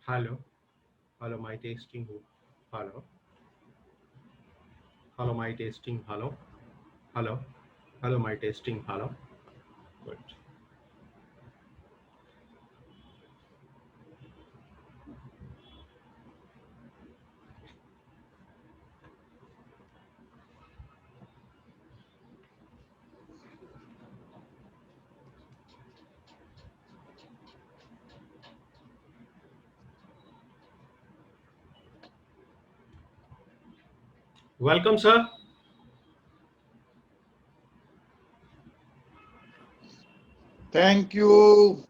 Hello, hello, my tasting. Hello, hello, my tasting. Hello, hello, hello, my tasting. Hello. Good. Welcome, sir. Thank you.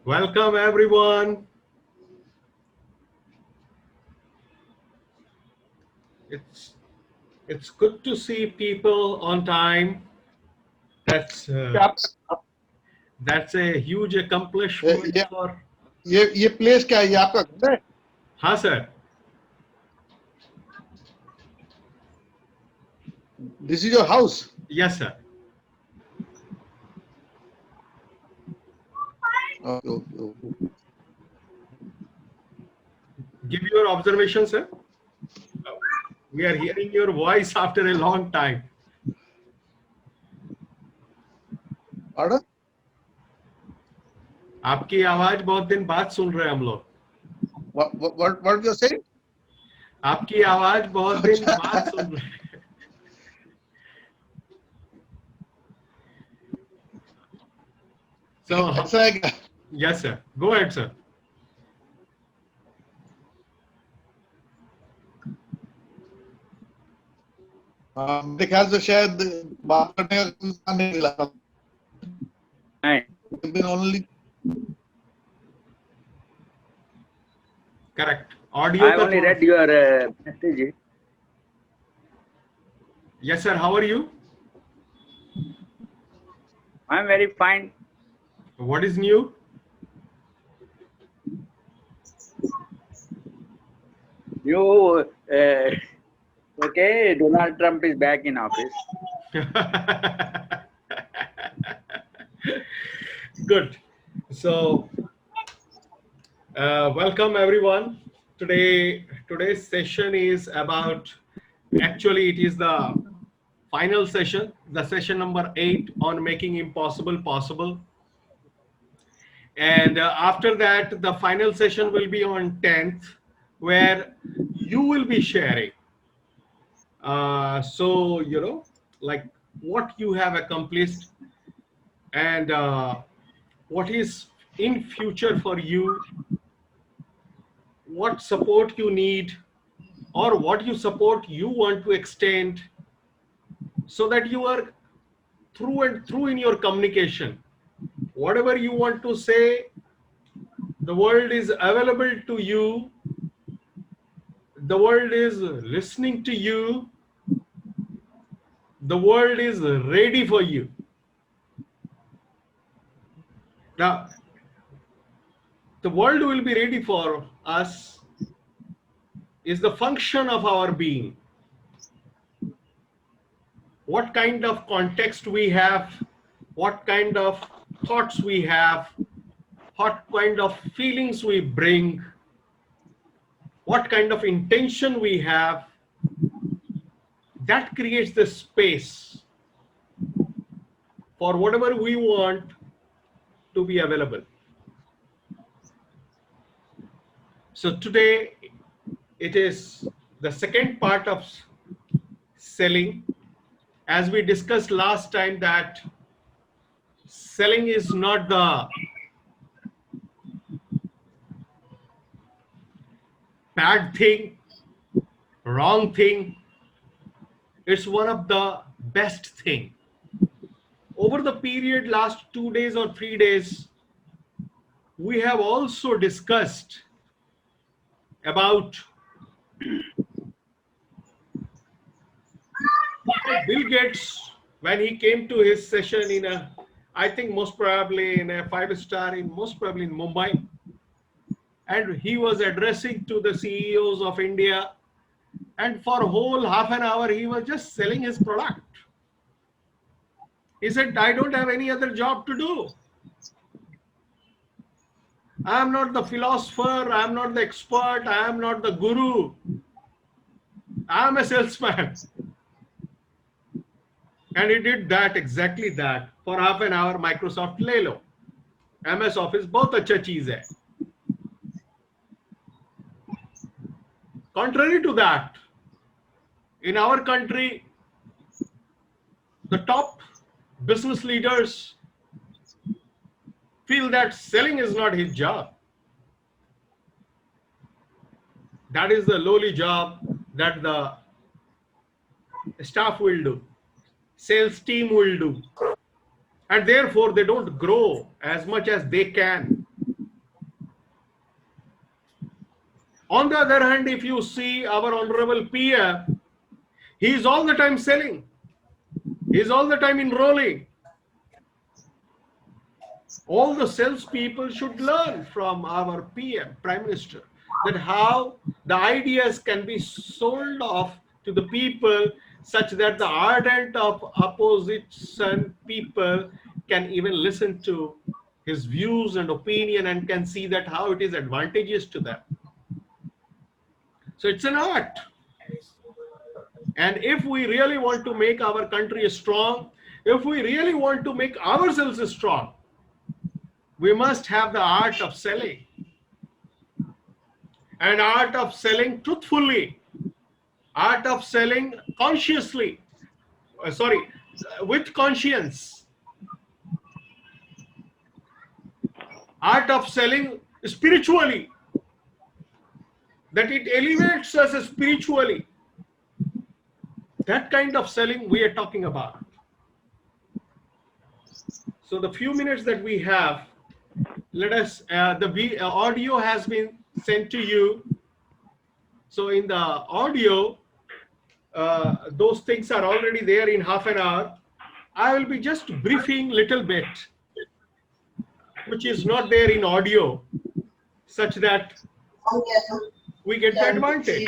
Welcome, everyone. It's it's good to see people on time. That's क्या uh, that's a huge ये accomplishment ये for. ये place क्या है? ये आपका घर है? Huh, sir. This is your house. Yes, sir. Okay, okay, okay. Give your observation, sir. We are hearing your voice after a long time. Pardon? आपकी आवाज बहुत दिन बाद सुन रहे हैं हम लोग. What you saying? आपकी आवाज बहुत दिन बाद सुन रहे हैं. So, ऐसा है क्या? yes, sir. Go ahead, sir. मेरे ख्याल से शायद बात करने का कोई मौका नहीं मिला था. Hi. Been only Correct. Audio I का only थोड़ा. read your message. Yes, sir. How are you? I'm very fine. What is new? You okay? Donald Trump is back in office. Good. So, welcome everyone. Today's session is about. Actually, it is the final session, the session number 8 on making impossible possible. And after that, the final session will be on 10th, where you will be sharing. So, like what you have accomplished and what is in future for you, what support you need, or what you support you want to extend, so that you are through and through in your communication. Whatever you want to say, the world is available to you. The world is listening to you. The world is ready for you. Now, the world will be ready for us is the function of our being. What kind of context we have, what kind of thoughts we have, what kind of feelings we bring, what kind of intention we have, that creates the space for whatever we want to be available. So today it is the second part of selling. As we discussed last time, that selling is not the bad thing, wrong thing. It's one of the best thing. Over the period last 2 days or 3 days, we have also discussed about Bill Gates when he came to his session in a, I think most probably in a 5-star in most probably in Mumbai, and he was addressing to the CEOs of India, and for a whole half an hour he was just selling his product. He said, I don't have any other job to do. I am not the philosopher, I am not the expert, I am not the guru. I am a salesman. And he did that, exactly that, for half an hour. Microsoft ले लो, MS Office बहुत अच्छा चीज है. Contrary to that, in our country, the top business leaders feel that selling is not his job. That is the lowly job that the staff will do, sales team will do. And therefore, they don't grow as much as they can. On the other hand, if you see our honorable PM, he is all the time selling. He is all the time enrolling. All the salespeople should learn from our PM, Prime Minister, that how the ideas can be sold off to the people such that the ardent of opposition people can even listen to his views and opinion and can see that how it is advantageous to them. So it's an art. And if we really want to make our country strong, if we really want to make ourselves strong, we must have the art of selling. And art of selling truthfully, art of selling consciously, with conscience, art of selling spiritually, that it elevates us spiritually. That kind of selling we are talking about. So the few minutes that we have, let us, the audio has been sent to you. So in the audio, those things are already there in half an hour. I will be just briefing little bit, which is not there in audio, such that we get the advantage.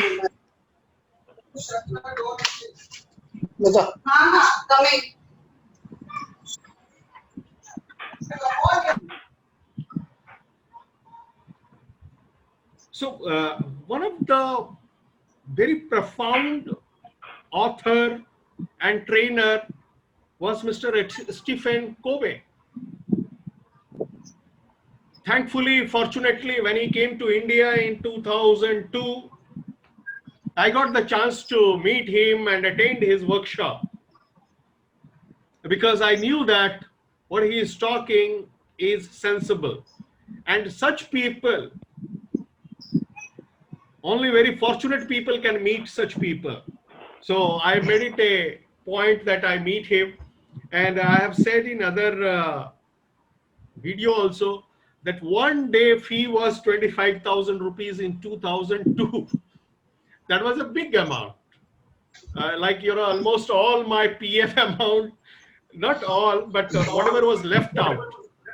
So one of the very profound author and trainer was Mr. Stephen Covey. Thankfully, fortunately, when he came to India in 2002, I got the chance to meet him and attend his workshop, because I knew that what he is talking is sensible. And such people, only very fortunate people can meet such people. So I made it a point that I meet him. And I have said in other video also that one day fee was 25,000 rupees in 2002. That was a big amount. Like, almost all my PF amount, not all, but whatever was left out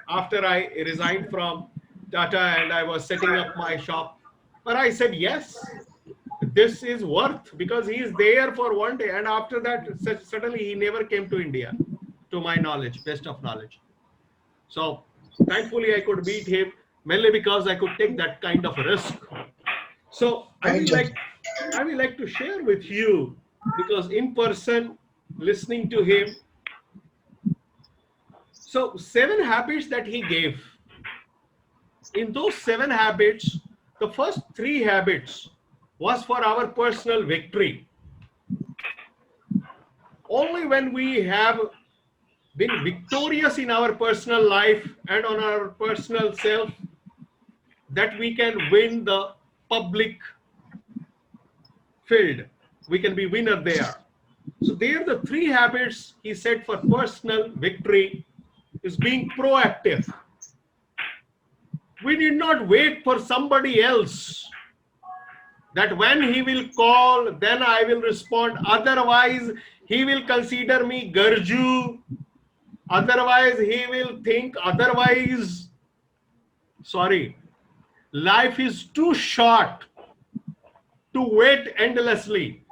after I resigned from Tata and I was setting up my shop. But I said, yes, this is worth, because he is there for one day. And after that, suddenly he never came to India, to my knowledge, best of knowledge. So thankfully I could meet him, mainly because I could take that kind of risk. So I will like to share with you, because in person, listening to him. So 7 habits that he gave. In those 7 habits, the first 3 habits was for our personal victory. Only when we have been victorious in our personal life and on our personal self, that we can win the public field. We can be winner there. So there, the 3 habits he said for personal victory is being proactive. We did not wait for somebody else, that when he will call, then I will respond. Otherwise, he will consider me Garju. Otherwise, he will think otherwise. Sorry. Life is too short to wait endlessly.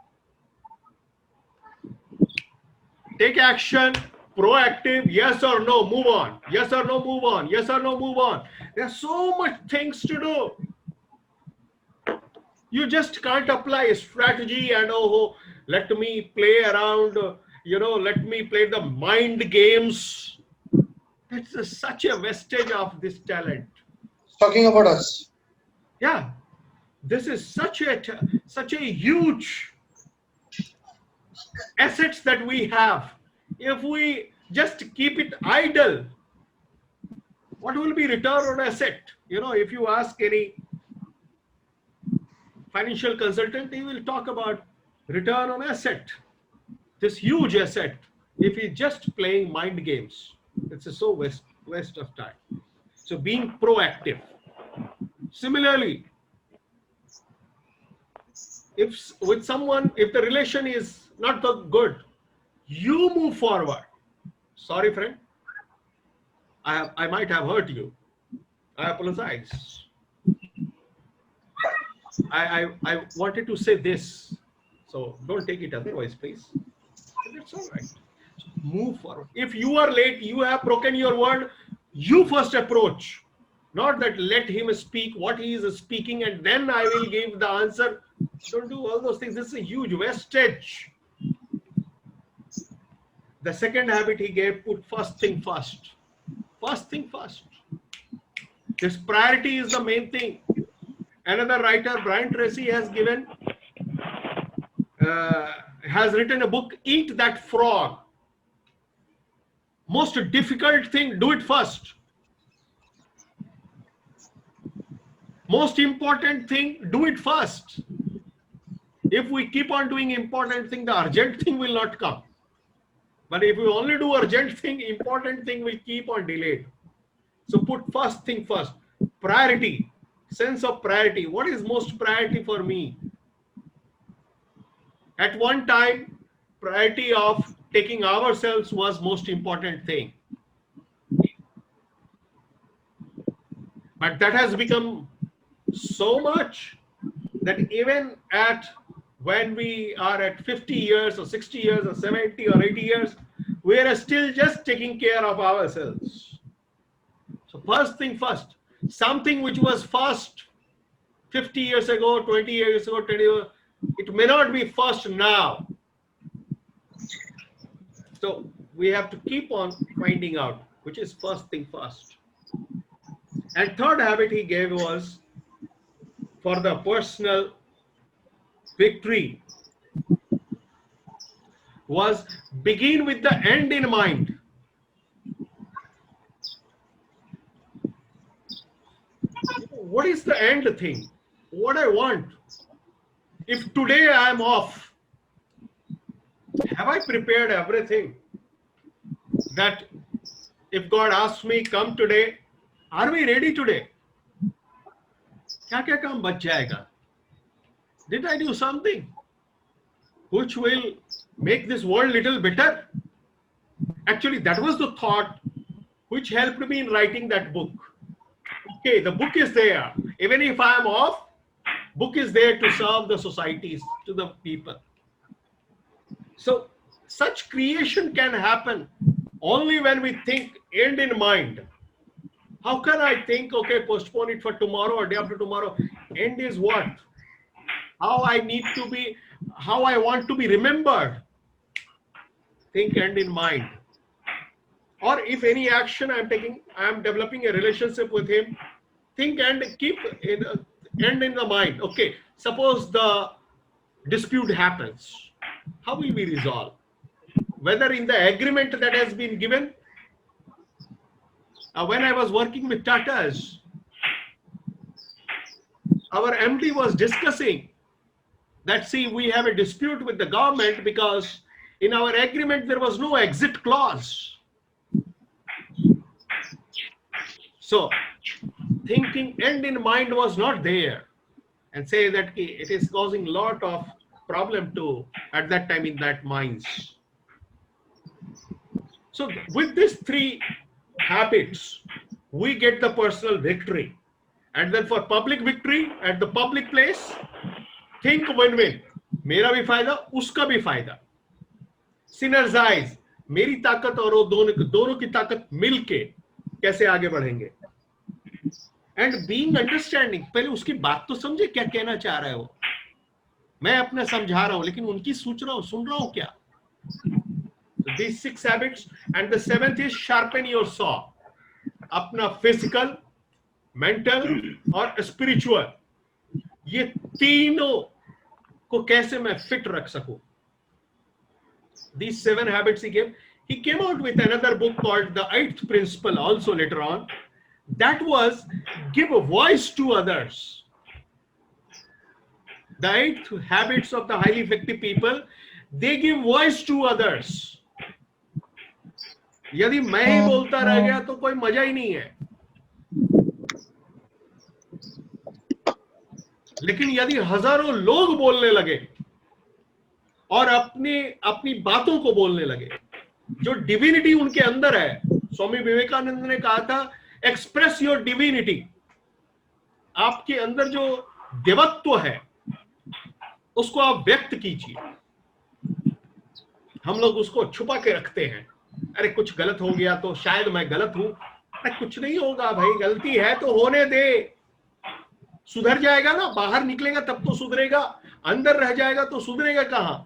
Take action, proactive, yes or no, move on. Yes or no, move on. Yes or no, move on. There's so much things to do. You just can't apply a strategy and let me play around, let me play the mind games. That's such a wastage of this talent. Talking about us. Yeah, this is such a huge assets that we have. If we just keep it idle, what will be return on asset? If you ask any financial consultant, he will talk about return on asset, this huge asset. If he's just playing mind games, it's a so waste of time. So being proactive. Similarly, if with someone, if the relation is not so good, you move forward. Sorry, friend, I might have hurt you. I apologize. I wanted to say this, so don't take it otherwise, please. That's all right. Move forward. If you are late, you have broken your word, you first approach. Not that let him speak what he is speaking and then I will give the answer. Don't do all those things. This is a huge wastage. The second habit he gave, put first thing first. First thing first. This priority is the main thing. Another writer, Brian Tracy, has written a book, Eat That Frog. Most difficult thing, do it first. Most important thing, do it first. If we keep on doing important thing, the urgent thing will not come. But if we only do urgent thing, important thing will keep on delayed. So put first thing first. Priority, sense of priority. What is most priority for me? At one time, priority of taking ourselves was most important thing. But that has become so much that even when we are at 50 years or 60 years or 70 or 80 years, we are still just taking care of ourselves. So first thing first, something which was first 50 years ago, 20 years ago, 10 years, it may not be first now. So we have to keep on finding out which is first thing first. And third habit he gave was for the personal victory was begin with the end in mind. What is the end thing? What I want? If today I am off, have I prepared everything? That if God asks me, come today, are we ready today? क्या काम बच जाएगा? Did I do something which will make this world little better? Actually, that was the thought which helped me in writing that book. Okay, the book is there. Even if I am off, book is there to serve the societies, to the people. So such creation can happen only when we think end in mind. How can I think, okay, postpone it for tomorrow or day after tomorrow? End is what? How I need to be, how I want to be remembered. Think end in mind. Or if any action I'm taking, I'm developing a relationship with him, think and keep end in the mind. Okay, suppose the dispute happens. How will we resolve? Whether in the agreement that has been given. When I was working with Tatas, our MD was discussing that, see, we have a dispute with the government because in our agreement there was no exit clause. So thinking end in mind was not there, and say that it is causing a lot of problem to at that time in that minds. So with these three habits, we get the personal victory. And then for public victory at the public place, think win-win. Mera bhi fayda, uska bhi fayda. Synergize. मेरी ताकत और वो दोनों की ताकत मिलके कैसे आगे बढ़ेंगे. एंड बीइंग अंडरस्टैंडिंग, पहले उसकी बात तो समझे क्या कहना चाह रहा है वो. मैं अपने समझा रहा हूं लेकिन उनकी सोच रहा हूं, सुन रहा हूं क्या. These 6 habits and the 7th is sharpen your saw. अपना फिजिकल, मेंटल और स्पिरिचुअल, ये तीनों को कैसे मैं फिट रख सकूं. These 7 habits he gave. He came out with another book called The 8th Principle also later on. That was give a voice to others. The 8 habits of the highly effective people, they give voice to others. यदि मैं ही बोलता रह गया तो कोई मजा ही नहीं है. लेकिन यदि हजारों लोग बोलने लगे और अपनी बातों को बोलने लगे, जो डिविनिटी उनके अंदर है, स्वामी विवेकानंद ने कहा था एक्सप्रेस योर डिविनिटी. आपके अंदर जो देवत्व है उसको आप व्यक्त कीजिए. हम लोग उसको छुपा के रखते हैं. अरे कुछ गलत हो गया तो शायद मैं गलत हूं. अरे कुछ नहीं होगा भाई, गलती है तो होने दे, सुधर जाएगा ना. बाहर निकलेगा तब तो सुधरेगा, अंदर रह जाएगा तो सुधरेगा कहां.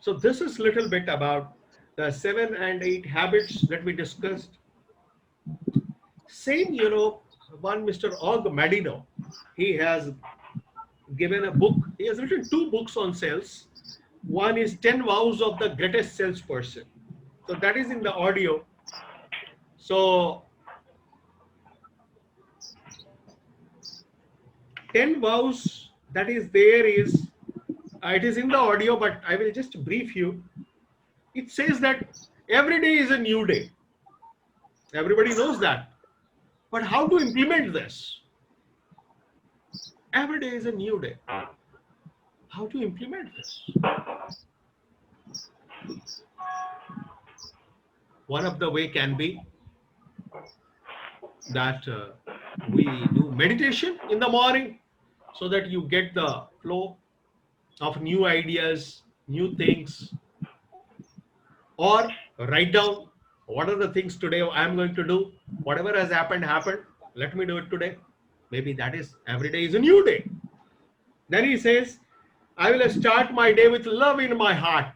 So this is little bit about the 7 and 8 habits that we discussed. Same, one Mr. Og Madino, he has given a book. He has written 2 books on sales. One is 10 Vows of the Greatest Salesperson. So that is in the audio. So 10 vows that is there is, it is in the audio, but I will just brief you. It says that every day is a new day. Everybody knows that. But how to implement this? Every day is a new day. How to implement this? One of the way can be that we do meditation in the morning so that you get the flow of new ideas, new things, or write down what are the things today I am going to do. Whatever has happened, let me do it today. Maybe that is, every day is a new day. Then he says, I will start my day with love in my heart.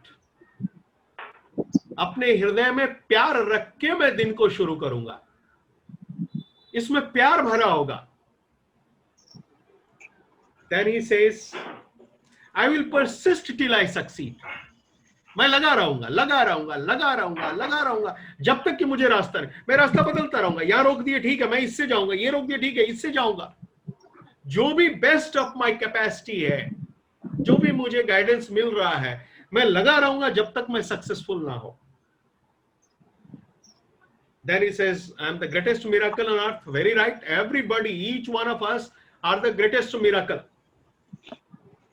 अपने हृदय में प्यार रख के मैं दिन को शुरू करूंगा. इसमें प्यार भरा होगा. Then he says, I will persist till I succeed. मैं लगा रहूंगा जब तक कि मुझे रास्ता नहीं. मैं रास्ता बदलता रहूंगा. यहां रोक दिए ठीक है, मैं इससे जाऊंगा. ये रोक दिए ठीक है, इससे जाऊंगा. जो भी बेस्ट ऑफ माय कैपेसिटी है, जो भी मुझे गाइडेंस मिल रहा है, मैं लगा रहूंगा जब तक मैं सक्सेसफुल ना हो. Then he says, I am the greatest miracle on earth. Very right. Everybody, each one of us are the greatest miracle.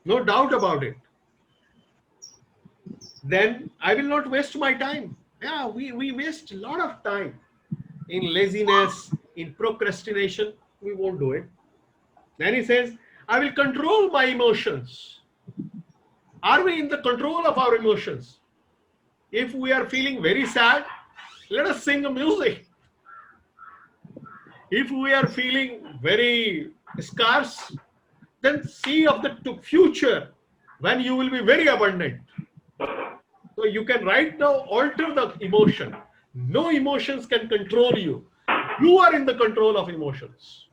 No doubt about it. Then I will not waste my time. Yeah, we waste a lot of time in laziness, in procrastination. We won't do it. Then he says, I will control my emotions. Are we in the control of our emotions? If we are feeling very sad, let us sing music. If we are feeling very scarce, then see of the future when you will be very abundant. So you can right now alter the emotion. No emotions can control you. You are in the control of emotions.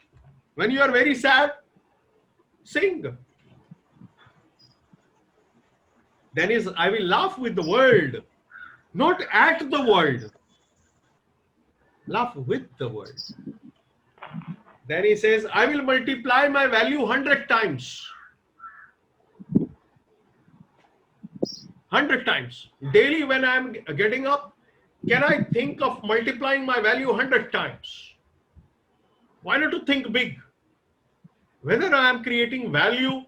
When you are very sad, sing. Then is, I will laugh with the world, not at the world. Laugh with the world. Then he says, I will multiply my value 100 times. 100 times. Daily when I am getting up, can I think of multiplying my value 100 times? Why not to think big? Whether I am creating value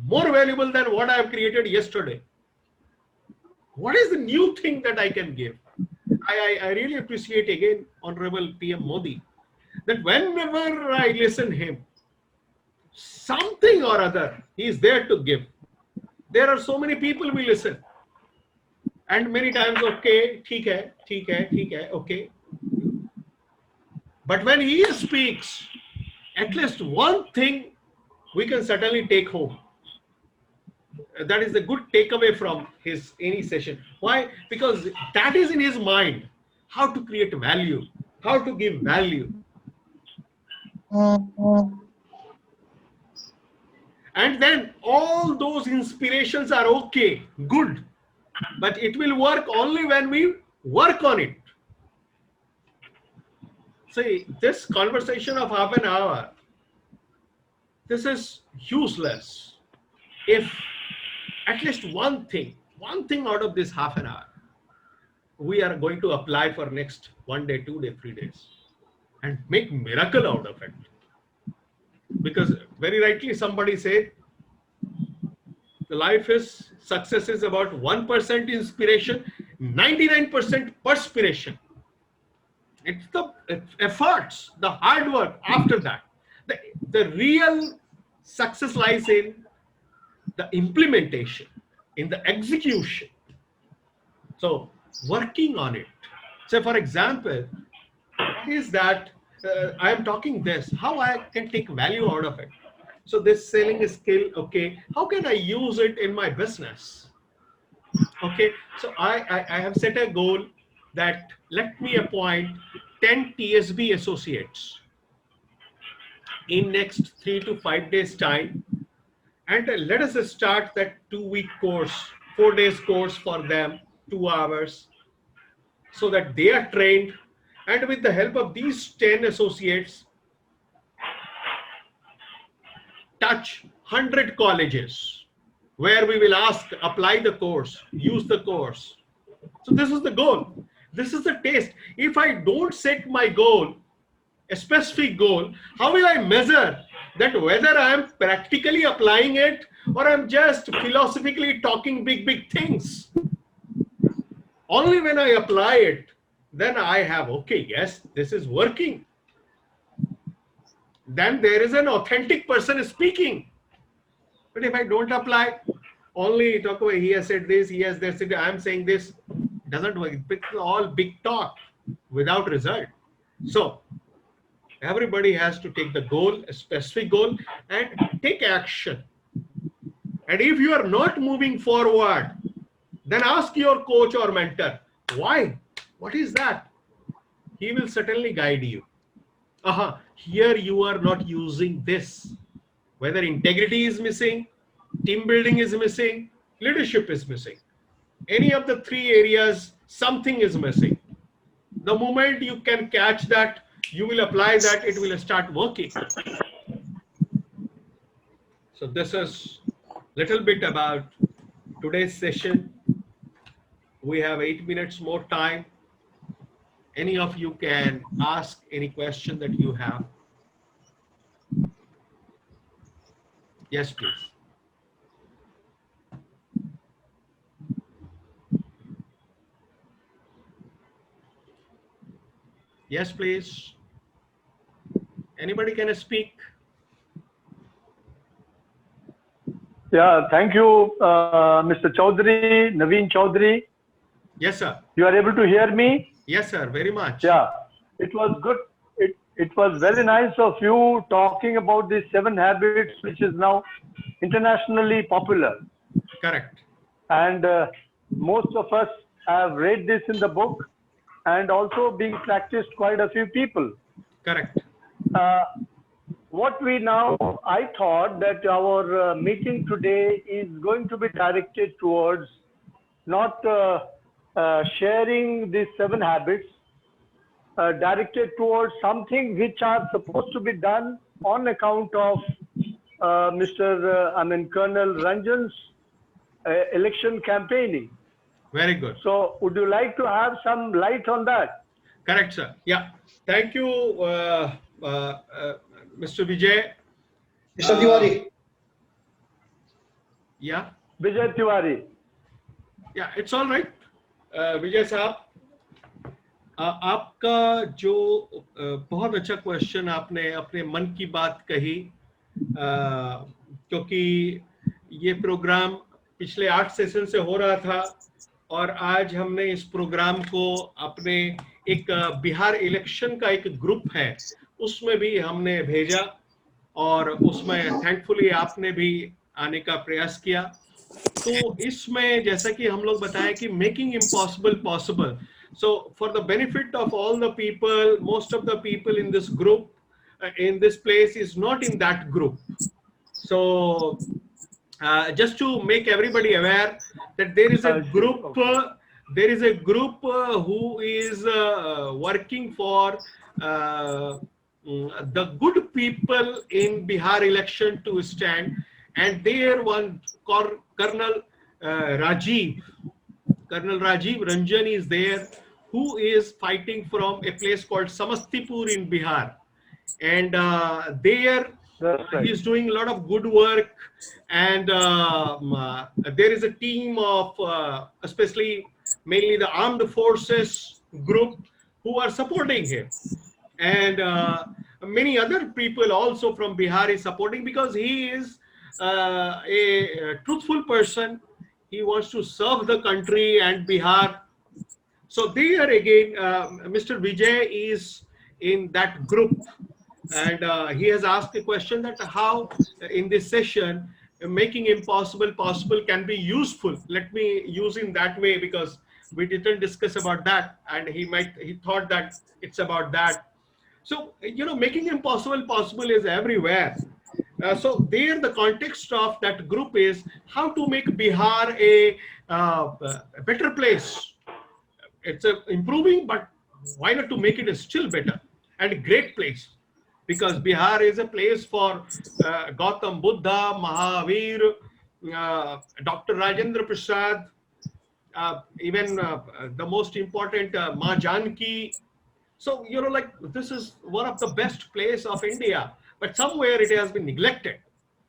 more valuable than what I have created yesterday. What is the new thing that I can give? I really appreciate again Honorable PM Modi, that whenever I listen him, something or other he is there to give. There are so many people we listen. and many times okay, ठीक है, okay. But when he speaks, at least one thing we can certainly take home. That is a good takeaway from his any session. Why? Because that is in his mind. How to create value, how to give value. And then all those inspirations are okay, good, but it will work only when we work on it. See, this conversation of half an hour, this is useless if at least one thing out of this half an hour, we are going to apply for next 1 day, 2 day, 3 days and make miracle out of it. Because very rightly somebody said, the life is, success is about 1% inspiration, 99% perspiration. It's the efforts, the hard work after that. The real success lies in the implementation, in the execution. So working on it. So for example, what is that I am talking this, how I can take value out of it. So this selling skill, okay, how can I use it in my business? Okay, so I have set a goal that let me appoint 10 TSB associates in next 3 to 5 days time, and let us start that 2-week course, 4 days course for them, 2 hours, so that they are trained, and with the help of these 10 associates, touch 100 colleges where we will ask, apply the course, use the course. So this is the goal. This is the taste. If I don't set my goal, a specific goal, how will I measure that whether I am practically applying it or I'm just philosophically talking big things? Only when I apply it, then I have, okay, yes, this is working. Then there is an authentic person speaking. But if I don't apply, only talk away, he has said this, he has this, I am saying this, doesn't work. It's all big talk without result. So everybody has to take the goal, a specific goal, and take action. And if you are not moving forward, then ask your coach or mentor, why? What is that? He will certainly guide you. Here you are not using this. Whether integrity is missing, team building is missing, leadership is missing. Any of the 3 areas, something is missing. The moment you can catch that, you will apply that, it will start working. So this is little bit about today's session. We have 8 minutes more time. Any of you can ask any question that you have. Yes, please. Yes, please. Anybody can speak? Yeah, thank you, Mr. Chaudhary, Naveen Chaudhary. Yes, sir. You are able to hear me? Yes, sir. Very much. Yeah, it was good. It was very nice of you talking about these 7 habits, which is now internationally popular. Correct. And most of us have read this in the book and also being practiced quite a few people. Correct. What we now, I thought that our meeting today is going to be directed towards not sharing these 7 habits, directed towards something which are supposed to be done on account of Colonel Ranjan's election campaigning. Very good. So would you like to have some light on that? Correct, sir. Yeah. Thank you, Mr. Vijay. Mr. Tiwari. Yeah. Vijay Tiwari. Yeah, it's all right. विजय साहब, आपका जो बहुत अच्छा question आपने अपने मन की बात कही, क्योंकि ये प्रोग्राम पिछले 8 सेशन से हो रहा था और आज हमने इस प्रोग्राम को अपने एक बिहार इलेक्शन का एक ग्रुप है उसमें भी हमने भेजा और उसमें थैंकफुली आपने भी आने का प्रयास किया। तो इसमें जैसा कि हम लोग बताएं कि making impossible possible, so for the benefit of all the people, most of the people in this group in this place is not in that group. So just to make everybody aware that there is a group who is working for the good people in Bihar election to stand, and there one Colonel Rajiv Ranjan is there, who is fighting from a place called Samastipur in Bihar, and there he is doing a lot of good work, and there is a team of especially mainly the armed forces group who are supporting him, and many other people also from Bihar is supporting because he is a truthful person. He wants to serve the country and Bihar. So there again, Mr. Vijay is in that group, and he has asked a question that how in this session making impossible possible can be useful. Let me use in that way because we didn't discuss about that, and he thought that it's about that. So making impossible possible is everywhere. So there the context of that group is how to make Bihar a better place. It's improving, but why not to make it a still better and a great place? Because Bihar is a place for Gautam Buddha, Mahavir, Dr. Rajendra Prasad, even the most important Ma Janki. So, like this is one of the best place of India, but somewhere it has been neglected.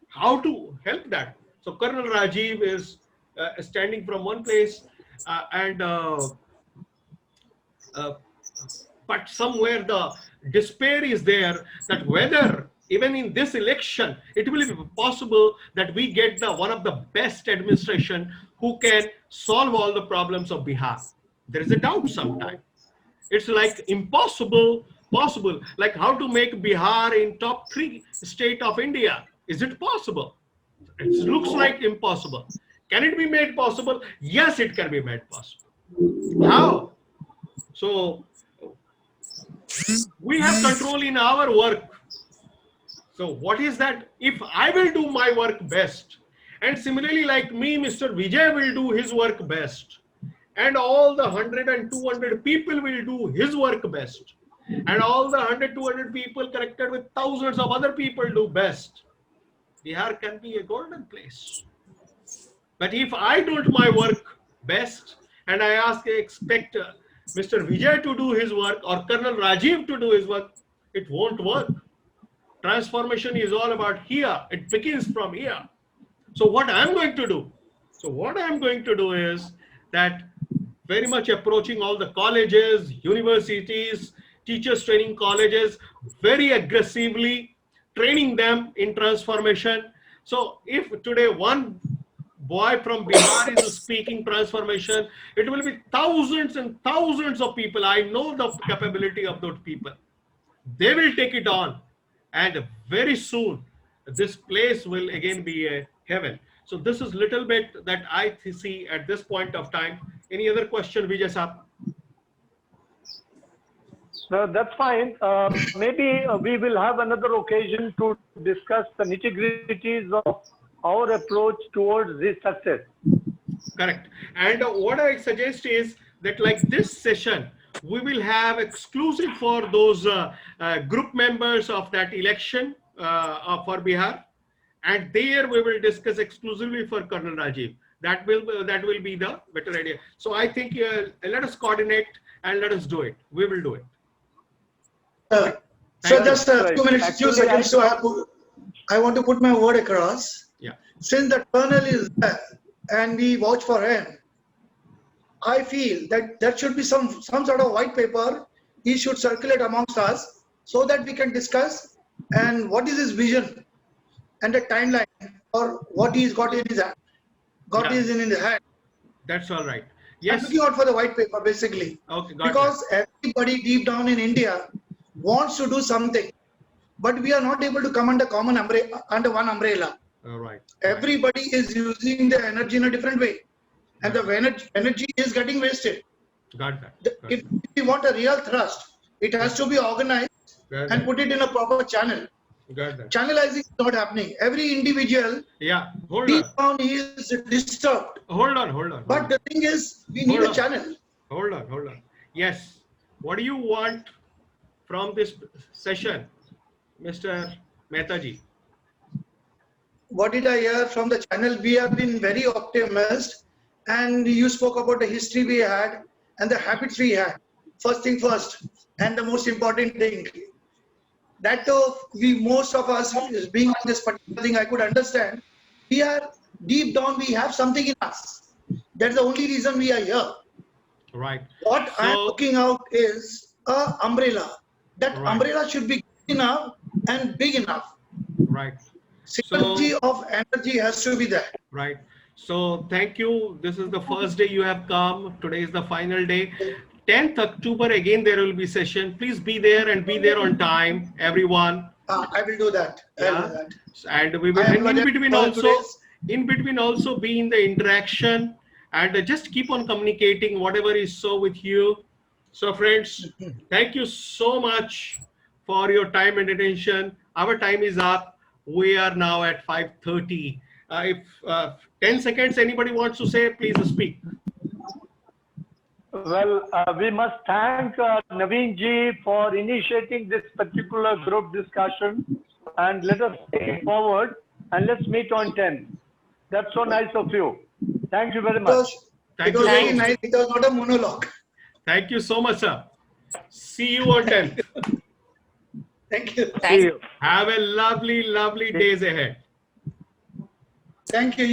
How to help that? So Colonel Rajiv is standing from one place but somewhere the despair is there that whether even in this election it will be possible that we get one of the best administration who can solve all the problems of Bihar. There is a doubt sometimes. It's like impossible possible, like how to make Bihar in top 3 state of India. Is it possible? It looks like impossible. Can it be made possible? Yes, it can be made possible. How? So we have control in our work. So what is that? If I will do my work best, and similarly like me, Mr. Vijay will do his work best, and all the 100 and 200 people will do his work best, and all the 100, 200 people connected with thousands of other people do best, Bihar can be a golden place. But if I don't my work best, and I expect Mr. Vijay to do his work or Colonel Rajiv to do his work, it won't work. Transformation is all about here. It begins from here. So what I'm going to do? So what I'm going to do is that very much approaching all the colleges, universities, teachers training colleges, very aggressively training them in transformation. So if today one boy from Bihar is speaking transformation, it will be thousands and thousands of people. I know the capability of those people. They will take it on, and very soon this place will again be a heaven. So this is little bit that I see at this point of time. Any other question, Vijay Saab? So that's fine. Maybe we will have another occasion to discuss the nitty-gritties of our approach towards this success. Correct. And what I suggest is that like this session, we will have exclusive for those group members of that election for Bihar. And there we will discuss exclusively for Colonel Rajiv. That will be the better idea. So I think let us coordinate and let us do it. We will do it. So just 2 minutes, few seconds. So I want to put my word across. Yeah. Since the colonel is there and we vouch for him, I feel that there should be some sort of white paper he should circulate amongst us so that we can discuss and what is his vision and the timeline or what he's got in his hand. Is in his hand. That's all right. Yes. looking out for the white paper basically. Okay, got Because everybody deep down in India wants to do something, but we are not able to come under common umbrella, under one umbrella. that. All right. Everybody is using the energy in a different way, and the energy is getting wasted. Got that. Got If we want a real thrust, it has to be organized Got and that. put it in a proper channel. Got that. Channelizing is not happening. Every individual Yeah. Hold deep on. down is disturbed. Hold on. Hold on. But the thing is, we need Hold a on. channel. Hold on. Hold on. Yes. What do you want from this session, Mr. Mehtaji? What did I hear from the channel? We have been very optimist, and you spoke about the history we had and the habits we had. First thing first, and the most important thing, that most of us is being on this particular thing, I could understand. We are deep down, we have something in us. That's the only reason we are here. Right. What I am So- looking out is a umbrella. That Right. umbrella should be good enough and big enough. Right. Synergy of energy has to be there. Right. So thank you. This is the first day you have come. Today is the final day. 10th October, again, there will be session. Please be there and be there on time, everyone. I will do that. I will do Yeah. that. And we will, I am and in ready between for also, today's- in between also be in the interaction and just keep on communicating whatever is so with you. So friends, thank you so much for your time and attention. Our time is up. We are now at 5:30. If 10 seconds anybody wants to say, please speak. Well, we must thank Naveen ji for initiating this particular group discussion, and let us take it forward and let's meet on 10. That's so nice of you. Thank you very It much. was, Thank it was you. very nice. It was not a monologue. Thank you so much, sir. See you on 10th. Thank you. See you. Have a lovely, lovely days ahead. Thank you.